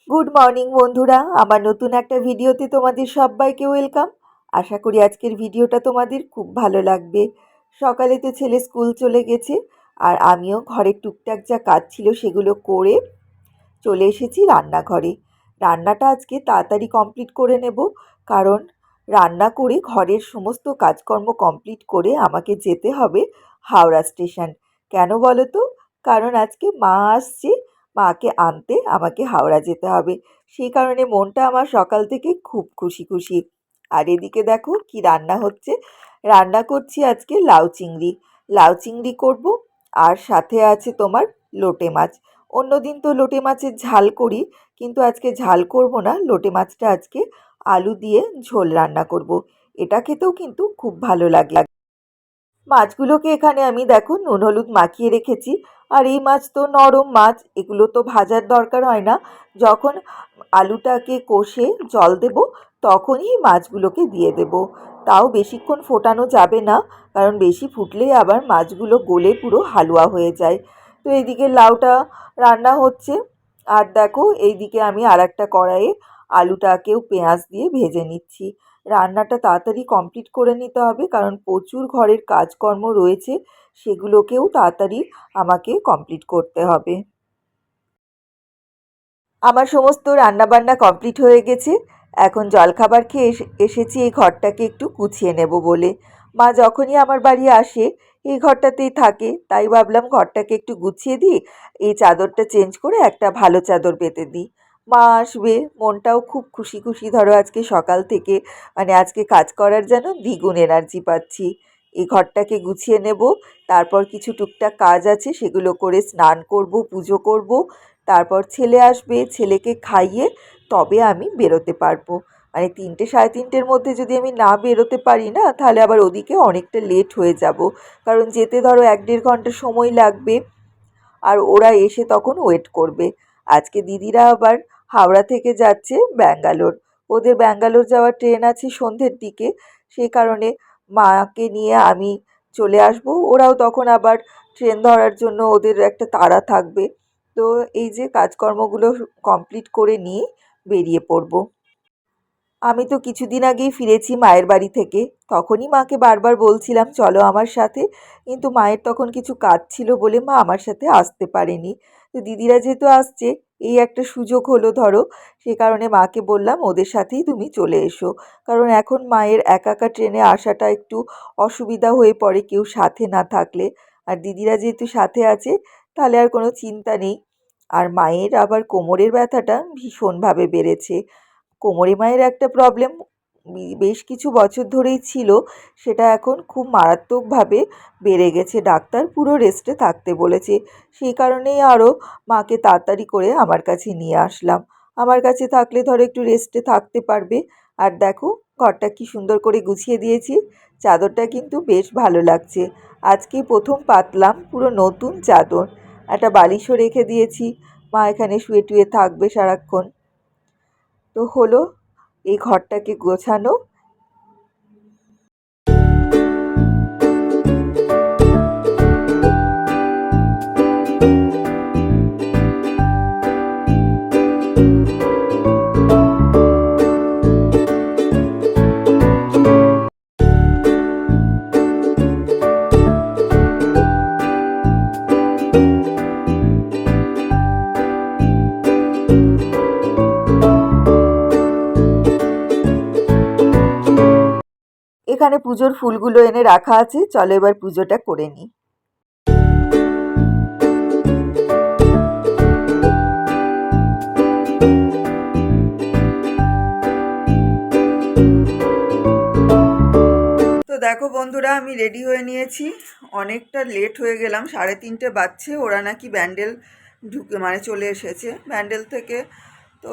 Good morning বন্ধুরা, আমার নতুন একটা ভিডিওতে তোমাদের সবাইকে ওয়েলকাম। আশা করি আজকের ভিডিওটা তোমাদের খুব ভালো লাগবে। সকালে তো ছেলে স্কুল চলে গেছে, আর আমিও ঘরের টুকটাক যা কাজ ছিল সেগুলো করে চলে এসেছি রান্নাঘরে। রান্নাটা আজকে তাড়াতাড়ি কমপ্লিট করে নেব, কারণ রান্না করে ঘরের সমস্ত কাজকর্ম কমপ্লিট করে আমাকে যেতে হবে হাওড়া স্টেশন। কেন বলো তো? কারণ আজকে মা আসছে, মাকে আনতে আমাকে হাওড়া যেতে হবে। সেই কারণে মনটা আমার সকাল থেকে খুব খুশি খুশি। আর এদিকে দেখো কি রান্না হচ্ছে। রান্না করছি আজকে লাউ চিংড়ি। লাউ চিংড়ি করব, আর সাথে আছে তোমার লোটে মাছ। অন্যদিন তো লোটে মাছের ঝাল করি, কিন্তু আজকে ঝাল করব না, লোটে মাছটা আজকে আলু দিয়ে ঝোল রান্না করব। এটা খেতেও কিন্তু খুব ভালো লাগে। মাছগুলোকে এখানে আমি দেখো নুন হলুদ মাখিয়ে রেখেছি। আর এই মাছ তো নরম মাছ, এগুলো তো ভাজার দরকার হয় না। যখন আলুটাকে কষে জল দেব, তখনই মাছগুলোকে দিয়ে দেব। তাও বেশিক্ষণ ফোটানো যাবে না, কারণ বেশি ফুটলেই আবার মাছগুলো গলে পুরো হালুয়া হয়ে যায়। তো এইদিকে লাউটা রান্না হচ্ছে, আর দেখো এইদিকে আমি আর একটা কড়াইয়ে আলুটাকেও পেঁয়াজ দিয়ে ভেজে নিচ্ছি। রান্নাটা তাড়াতাড়ি কমপ্লিট করে নিতে হবে, কারণ প্রচুর ঘরের কাজকর্ম রয়েছে, সেগুলোকেও তাড়াতাড়ি আমাকে কমপ্লিট করতে হবে। আমার সমস্ত রান্নাবান্না কমপ্লিট হয়ে গেছে। এখন জলখাবার খেয়ে এসেছি এই ঘরটাকে একটু গুছিয়ে নেব বলে। মা যখনই আমার বাড়ি আসে এই ঘরটাতেই থাকে, তাই ভাবলাম ঘরটাকে একটু গুছিয়ে দিই, এই চাদরটা চেঞ্জ করে একটা ভালো চাদর পেতে দিই। মা আসবে, মনটাও খুব খুশি খুশি। ধরো আজকে সকাল থেকে আজকে কাজ করার যেন দ্বিগুণ এনার্জি পাচ্ছি। এই ঘরটাকে গুছিয়ে নেব, তারপর কিছু টুকটাক কাজ আছে সেগুলো করে স্নান করব, পুজো করব। তারপর ছেলে আসবে, ছেলেকে খাইয়ে তবে আমি বেরোতে পারবো। 3টে সাড়ে 3টের মধ্যে যদি আমি না বেরোতে পারি না, তাহলে আবার ওদিকে অনেকটা লেট হয়ে যাব, কারণ যেতে ধরো 1-1.5 ঘন্টা সময় লাগবে, আর ওরা এসে তখন ওয়েট করবে। আজকে দিদিরা আবার হাওড়া থেকে যাচ্ছে ব্যাঙ্গালোর। ওদের ব্যাঙ্গালোর যাওয়ার ট্রেন আছে সন্ধ্যের দিকে। সেই কারণে মাকে নিয়ে আমি চলে আসব। ওরাও তখন আবার ট্রেন ধরার জন্য ওদের একটা তাড়া থাকবে। তো এই যে কাজকর্মগুলো কমপ্লিট করে নিয়ে বেরিয়ে পড়ব। আমি তো কিছুদিন আগেই ফিরেছি মায়ের বাড়ি থেকে। তখনই মাকে বারবার বলছিলাম চলো আমার সাথে, কিন্তু মায়ের তখন কিছু কাজ ছিল বলে মা আমার সাথে আসতে পারেনি। তো দিদিরা যেহেতু আসছে, এই একটা সুযোগ হলো ধরো, সে কারণে মাকে বললাম ওদের সাথেই তুমি চলে এসো। কারণ এখন মায়ের একা একা ট্রেনে আসাটা একটু অসুবিধা হয়ে পড়ে কেউ সাথে না থাকলে। আর দিদিরা যেহেতু সাথে আছে, তাহলে আর কোনো চিন্তা নেই। আর মায়ের আবার কোমরের ব্যথাটা ভীষণভাবে বেড়েছে। কোমরে মায়ের একটা প্রবলেম বেশ কিছু বছর ধরেই ছিল, সেটা এখন খুব মারাত্মকভাবে বেড়ে গেছে। ডাক্তার পুরো রেস্টে থাকতে বলেছে। সেই কারণেই আরও মাকে তাড়াতাড়ি করে আমার কাছে নিয়ে আসলাম। আমার কাছে থাকলে ধরো একটু রেস্টে থাকতে পারবে। আর দেখো ঘরটা কি সুন্দর করে গুছিয়ে দিয়েছি। চাদরটা কিন্তু বেশ ভালো লাগছে। আজকেই প্রথম পাতলাম পুরো নতুন চাদর। একটা বালিশও রেখে দিয়েছি, মা এখানে শুয়ে টুয়ে থাকবে সারাক্ষণ। তো হলো এই ঘরটাকে গোছানো। এখানে পুজোর ফুলগুলো এনে রাখা আছে, চলো এবার পুজোটা করে নিই। তো দেখো বন্ধুরা, আমি রেডি হয়ে নিয়েছি। অনেকটা লেট হয়ে গেলাম, 3:30 বাজছে। ওরা নাকি ব্যান্ডেল ঢুকে চলে এসেছে ব্যান্ডেল থেকে। তো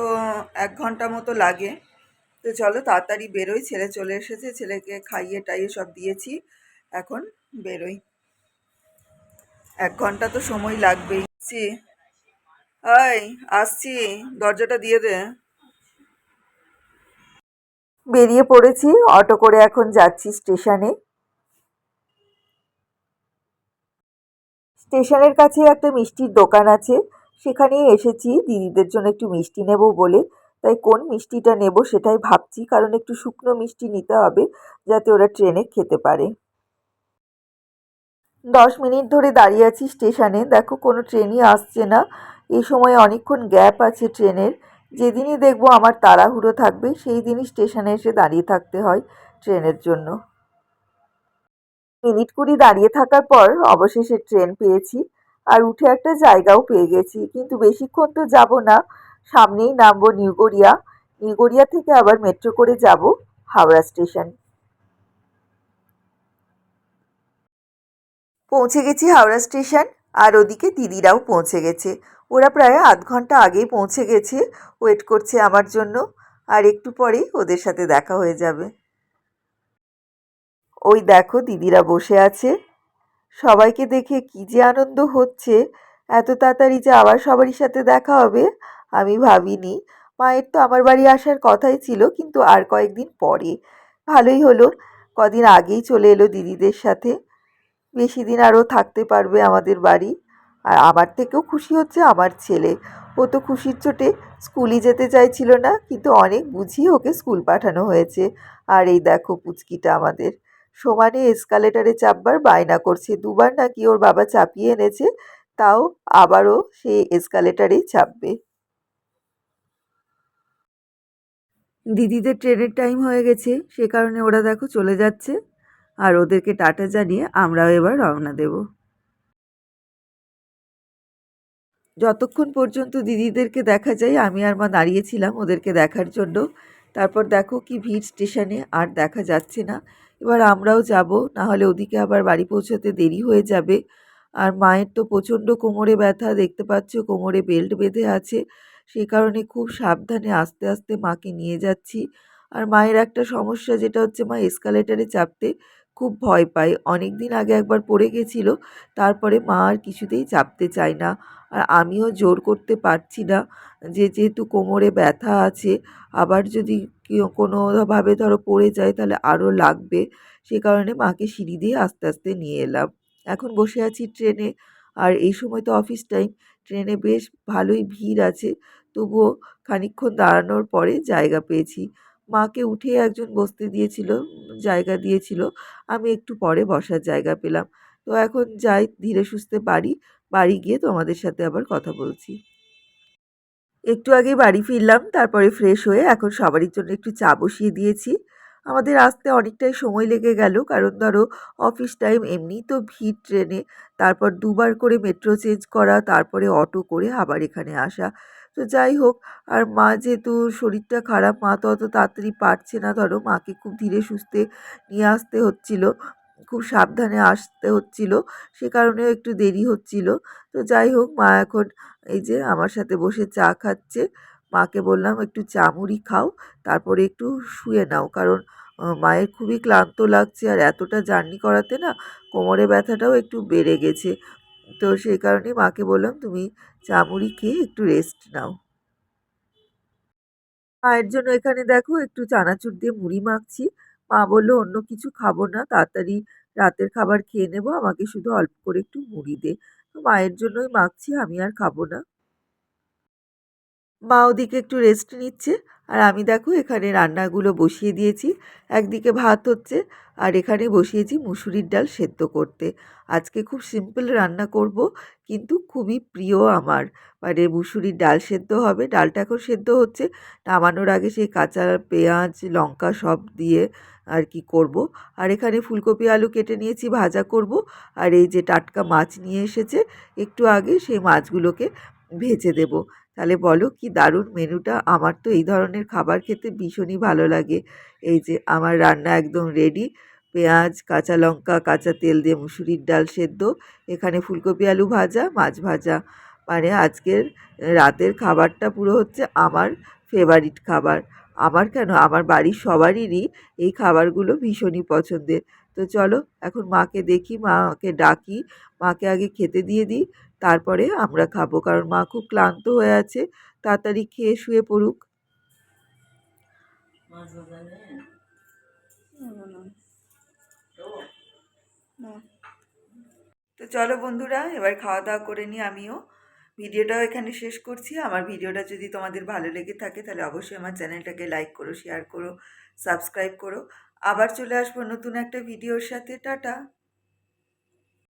1 ঘন্টা মতো লাগে। তো চলো তাড়াতাড়ি বেরোই, ছেলে চলে এসেছে, ছেলেকে খাইয়ে টাইয়ে সব দিয়েছি, এখন বেরোই। 1 ঘন্টা তো সময় লাগবেই। আসছি, দরজাটা দিয়ে দে। বেরিয়ে পড়েছি, অটো করে এখন যাচ্ছি স্টেশনে। স্টেশনের কাছে একটা মিষ্টির দোকান আছে, সেখানেই এসেছি দিদিদের জন্য একটু মিষ্টি নেব বলে। তাই কোন মিষ্টিটা নেব সেটাই ভাবছি, কারণ একটু শুকনো মিষ্টি নিতে হবে যাতে ওরা ট্রেনে খেতে পারে। 10 মিনিট ধরে দাঁড়িয়ে আছি স্টেশনে, দেখো কোনো ট্রেনই আসছে না। এই সময় অনেকক্ষণ গ্যাপ আছে ট্রেনের। যেদিনই দেখবো আমার তাড়াহুড়ো থাকবে সেই দিনই স্টেশনে এসে দাঁড়িয়ে থাকতে হয় ট্রেনের জন্য। মিনিট কুড়ি দাঁড়িয়ে থাকার পর অবশেষে ট্রেন পেয়েছি, আর উঠে একটা জায়গাও পেয়ে গেছি। কিন্তু বেশিক্ষণ তো যাব না, সামনেই নামবো নিউ গড়িয়া। নিউ গড়িয়া থেকে আবার মেট্রো করে যাব হাওড়া স্টেশন। পৌঁছে গেছি হাওড়া স্টেশন, আর ওদিকে দিদিরাও পৌঁছে গেছে। ওরা প্রায় আধ ঘন্টা আগেই পৌঁছে গেছে, ওয়েট করছে আমার জন্য। আর একটু পরেই ওদের সাথে দেখা হয়ে যাবে। ওই দেখো দিদিরা বসে আছে। সবাইকে দেখে কি যে আনন্দ হচ্ছে, এত তাড়াতাড়ি যে আবার সবারই সাথে দেখা হবে আমি ভাবিনি। মায়ের তো আমার বাড়ি আসার কথাই ছিল, কিন্তু আর কয়েকদিন পরে। ভালোই হলো, কদিন আগেই চলে এলো দিদিদের সাথে। বেশি দিন আরও থাকতে পারবে আমাদের বাড়ি। আর আমার থেকেও খুশি হচ্ছে আমার ছেলে। ও তো খুশির চোটে স্কুলই যেতে চাইছিল না, কিন্তু অনেক বুঝিয়ে ওকে স্কুল পাঠানো হয়েছে। আর এই দেখো পুচকিটা আমাদের সমানে এসকালেটারে চাপবার বায়না করছে। দুবার নাকি ওর বাবা চাপিয়ে এনেছে, তাও আবারও সে এসকালেটারেই চাপবে। দিদিদের ট্রেনের টাইম হয়ে গেছে, সে কারণে ওরা দেখো চলে যাচ্ছে। আর ওদেরকে টাটা জানিয়ে আমরাও এবার রওনা দেব। যতক্ষণ পর্যন্ত দিদিদেরকে দেখা যায় আমি আর মা দাঁড়িয়েছিলাম ওদেরকে দেখার জন্য। তারপর দেখো কি ভিড় স্টেশনে, আর দেখা যাচ্ছে না। এবার আমরাও যাব, না হলে ওদিকে আবার বাড়ি পৌঁছাতে দেরি হয়ে যাবে। আর মায়ের তো প্রচণ্ড কোমরে ব্যথা, দেখতে পাচ্ছ কোমরে বেল্ট বেঁধে আছে। সেই কারণে খুব সাবধানে আস্তে আস্তে মাকে নিয়ে যাচ্ছি। আর মায়ের একটা সমস্যা, যেটা হচ্ছে মা এসকালেটারে চাপতে খুব ভয় পায়। অনেক দিন আগে একবার পড়ে গেছিল, তারপরে মা আর কিছুতেই চাপতে চায় না। আর আমিও জোর করতে পারছি না, যেহেতু কোমরে ব্যথা আছে। আবার যদি কোনোভাবে ধরো পড়ে যায় তাহলে আরও লাগবে। সে কারণে মাকে সিঁড়ি দিয়ে আস্তে আস্তে নিয়ে এলাম। এখন বসে আছি ট্রেনে। আর এই সময় তো অফিস টাইম, ট্রেনে বেশ ভালোই ভিড় আছে। তবুও খানিকক্ষণ দাঁড়ানোর পরে জায়গা পেয়েছি। মাকে উঠিয়ে একজন বসতে দিয়েছিল, জায়গা দিয়েছিল। আমি একটু পরে বসার জায়গা পেলাম। তো এখন যাই ধীরে সুস্থে বাড়ি। বাড়ি গিয়ে তোমাদের সাথে আবার কথা বলছি। একটু আগেই বাড়ি ফিরলাম, তারপরে ফ্রেশ হয়ে এখন সবারই জন্য একটু চা বসিয়ে দিয়েছি। আমাদের আসতে অনেকটাই সময় লেগে গেল, কারণ ধরো অফিস টাইম, এমনিই তো ভিড় ট্রেনে। তারপর দুবার করে মেট্রো চেঞ্জ করা, তারপরে অটো করে আবার এখানে আসা। তো যাই হোক, আর মা যেহেতু শরীরটা খারাপ, মা তো অত তাড়াতাড়ি পারছে না, ধরো মাকে খুব ধীরে সুস্থে নিয়ে আসতে হচ্ছিল, খুব সাবধানে আসতে হচ্ছিল। সে কারণেও একটু দেরি হচ্ছিল। তো যাই হোক, মা এখন এই যে আমার সাথে বসে চা খাচ্ছে। মাকে বললাম একটু চা মুড়ি খাও, তারপরে একটু শুয়ে নাও, কারণ মায়ের খুবই ক্লান্ত লাগছে। আর এতটা জার্নি করাতে না কোমরে ব্যথাটাও একটু বেড়ে গেছে। তো সেই কারণে মাকে বললাম তুমি চা মুড়ি খেয়ে একটু রেস্ট নাও। মায়ের জন্য এখানে দেখো একটু চানাচুর দিয়ে মুড়ি মাখছি। মা বলল অন্য কিছু খাবো না, তাড়াতাড়ি রাতের খাবার খেয়ে নেবো, আমাকে শুধু অল্প করে একটু মুড়ি দে। তো মায়ের জন্যই মাখছি, আমি আর খাবো না। মা ওদিকে একটু রেস্ট নিচ্ছে, আর আমি দেখো এখানে রান্নাগুলো বসিয়ে দিয়েছি। একদিকে ভাত হচ্ছে, আর এখানে বসিয়েছি মুসুরির ডাল সেদ্ধ করতে। আজকে খুব সিম্পল রান্না করব, কিন্তু খুবই প্রিয় আমার। মানে মুসুরির ডাল সেদ্ধ হবে, ডালটা এখন সেদ্ধ হচ্ছে। নামানোর আগে সেই কাঁচা পেঁয়াজ লঙ্কা সব দিয়ে আর কি করব। আর এখানে ফুলকপি আলু কেটে নিয়েছি, ভাজা করব। আর এই যে টাটকা মাছ নিয়ে এসেছে একটু আগে, সেই মাছগুলোকে ভেজে দেব। তাহলে বলো কি দারুণ মেনুটা! আমার তো এই ধরনের খাবার খেতে ভীষণই ভালো লাগে। এই যে আমার রান্না একদম রেডি। পেঁয়াজ, কাঁচা লঙ্কা, কাঁচা তেল দিয়ে মুসুরির ডাল সেদ্ধ, এখানে ফুলকপি আলু ভাজা, মাছ ভাজা। মানে আজকের রাতের খাবারটা পুরো হচ্ছে আমার ফেভারিট খাবার। আমার কেন, আমার বাড়ির সবারই এই খাবারগুলো ভীষণই পছন্দের। তো চলো এখন মাকে দেখি, মাকে ডাকি, মাকে আগে খেতে দিয়ে দিই, তারপরে আমরা খাবো, কারণ মা খুব ক্লান্ত হয়ে আছে। তাড়াতাড়ি খেয়ে শুয়ে পড়ুক। তো চলো বন্ধুরা, এবার খাওয়া দাওয়া করে নিই আমিও। ভিডিওটাও এখানে শেষ করছি। আমার ভিডিওটা যদি তোমাদের ভালো লেগে থাকে তাহলে অবশ্যই আমার চ্যানেলটাকে লাইক করো, শেয়ার করো, সাবস্ক্রাইব করো। আবার চলে আসবো নতুন একটা ভিডিওর সাথে। টাটা।